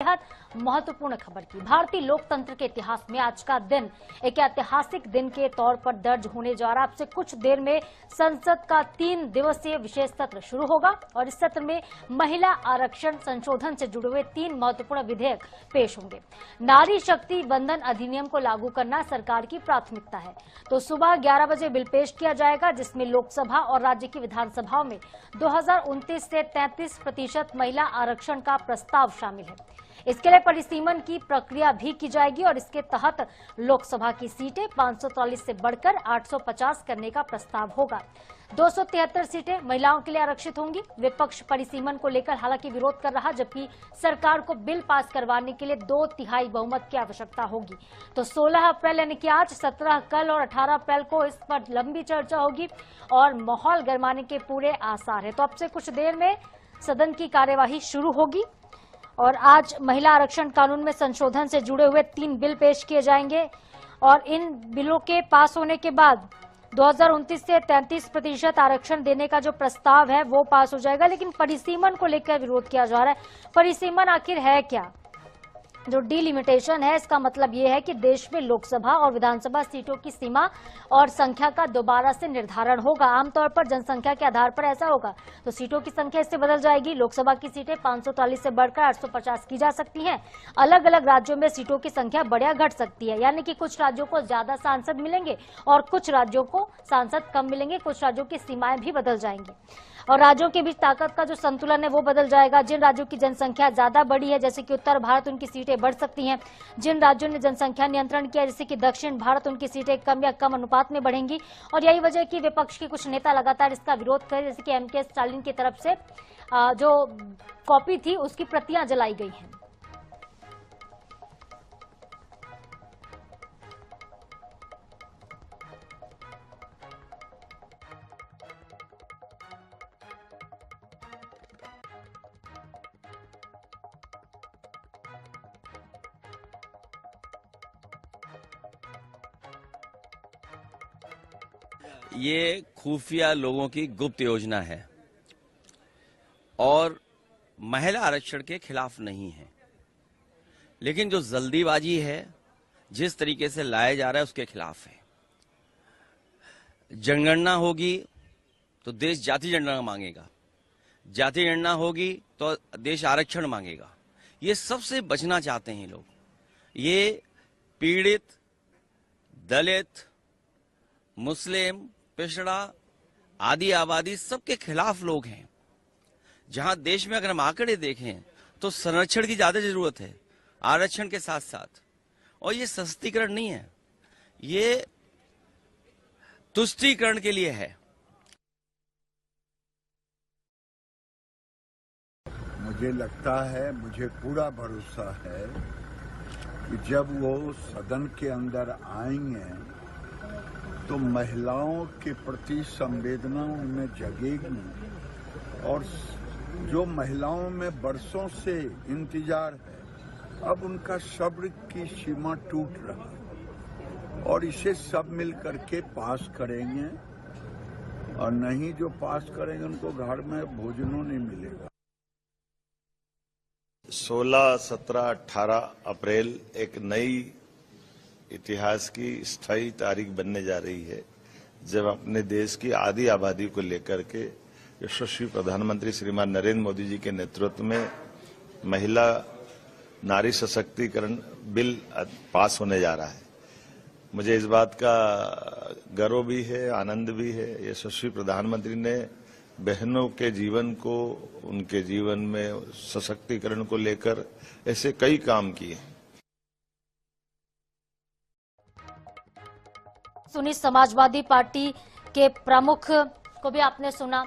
बेहद महत्वपूर्ण खबर की। भारतीय लोकतंत्र के इतिहास में आज का दिन एक ऐतिहासिक दिन के तौर पर दर्ज होने जा रहा है। अब से कुछ देर में संसद का 3 दिवसीय विशेष सत्र शुरू होगा और इस सत्र में महिला आरक्षण संशोधन से जुड़े हुए 3 महत्वपूर्ण विधेयक पेश होंगे। नारी शक्ति वंदन अधिनियम को लागू करना सरकार की प्राथमिकता है, तो सुबह 11 बजे बिल पेश किया जाएगा, जिसमें लोकसभा और राज्य की विधानसभाओं में 2029 से 33% महिला आरक्षण का प्रस्ताव शामिल है। इसके लिए परिसीमन की प्रक्रिया भी की जाएगी और इसके तहत लोकसभा की सीटें 543 से बढ़कर 850 करने का प्रस्ताव होगा। 273 सीटें महिलाओं के लिए आरक्षित होंगी। विपक्ष परिसीमन को लेकर हालांकि विरोध कर रहा, जबकि सरकार को बिल पास करवाने के लिए 2/3 बहुमत की आवश्यकता होगी। तो 16 अप्रैल यानी कि आज, 17 कल और 18 अप्रैल को इस पर लंबी चर्चा होगी और माहौल गरमाने के पूरे आसार है। तो अब से कुछ देर में सदन की कार्यवाही शुरू होगी और आज महिला आरक्षण कानून में संशोधन से जुड़े हुए 3 बिल पेश किए जाएंगे और इन बिलों के पास होने के बाद 2029 से 33% आरक्षण देने का जो प्रस्ताव है वो पास हो जाएगा। लेकिन परिसीमन को लेकर विरोध किया जा रहा है। परिसीमन आखिर है क्या? जो डिलिमिटेशन है, इसका मतलब ये है कि देश में लोकसभा और विधानसभा सीटों की सीमा और संख्या का दोबारा से निर्धारण होगा। आमतौर पर जनसंख्या के आधार पर ऐसा होगा, तो सीटों की संख्या इससे बदल जाएगी। लोकसभा की सीटें 543 से बढ़कर 850 की जा सकती हैं। अलग अलग राज्यों में सीटों की संख्या बढ़ या घट सकती है, यानी कि कुछ राज्यों को ज्यादा सांसद मिलेंगे और कुछ राज्यों को सांसद कम मिलेंगे। कुछ राज्यों की सीमाएं भी बदल जाएंगी और राज्यों के बीच ताकत का जो संतुलन है वो बदल जाएगा। जिन राज्यों की जनसंख्या ज्यादा बढ़ी है, जैसे कि उत्तर भारत, उनकी सीटें बढ़ सकती हैं। जिन राज्यों ने जनसंख्या नियंत्रण किया, जैसे कि दक्षिण भारत, उनकी सीटें कम या कम अनुपात में बढ़ेंगी। और यही वजह है कि विपक्ष के कुछ नेता लगातार इसका विरोध कर, जैसे कि एमके स्टालिन की तरफ से जो कॉपी थी उसकी प्रतियां जलाई गई हैं। ये खुफिया लोगों की गुप्त योजना है और महिला आरक्षण के खिलाफ नहीं है, लेकिन जो जल्दीबाजी है, जिस तरीके से लाया जा रहा है, उसके खिलाफ है। जनगणना होगी तो देश जाति जनगणना मांगेगा, जाति जनगणना होगी तो देश आरक्षण मांगेगा। ये सबसे बचना चाहते हैं लोग। ये पीड़ित, दलित, मुस्लिम, पिछड़ा, आदि आबादी सबके खिलाफ लोग हैं। जहां देश में अगर हम आंकड़े देखें तो संरक्षण की ज्यादा जरूरत है आरक्षण के साथ साथ। और ये सशक्तिकरण नहीं है, ये तुष्टीकरण के लिए है। मुझे लगता है, मुझे पूरा भरोसा है कि जब वो सदन के अंदर आएंगे तो महिलाओं के प्रति संवेदना उनमें जगेगी और जो महिलाओं में बरसों से इंतजार है, अब उनका सब्र की सीमा टूट रहा है और इसे सब मिल करके पास करेंगे। और नहीं जो पास करेंगे उनको घर में भोजनों नहीं मिलेगा। 16, 17, 18 अप्रैल एक नई इतिहास की स्थायी तारीख बनने जा रही है, जब अपने देश की आधी आबादी को लेकर के यशस्वी प्रधानमंत्री श्रीमान नरेंद्र मोदी जी के नेतृत्व में महिला नारी सशक्तिकरण बिल पास होने जा रहा है। मुझे इस बात का गर्व भी है, आनंद भी है। यशस्वी प्रधानमंत्री ने बहनों के जीवन को, उनके जीवन में सशक्तिकरण को लेकर ऐसे कई काम किए। सुनी समाजवादी पार्टी के प्रमुख को भी आपने सुना।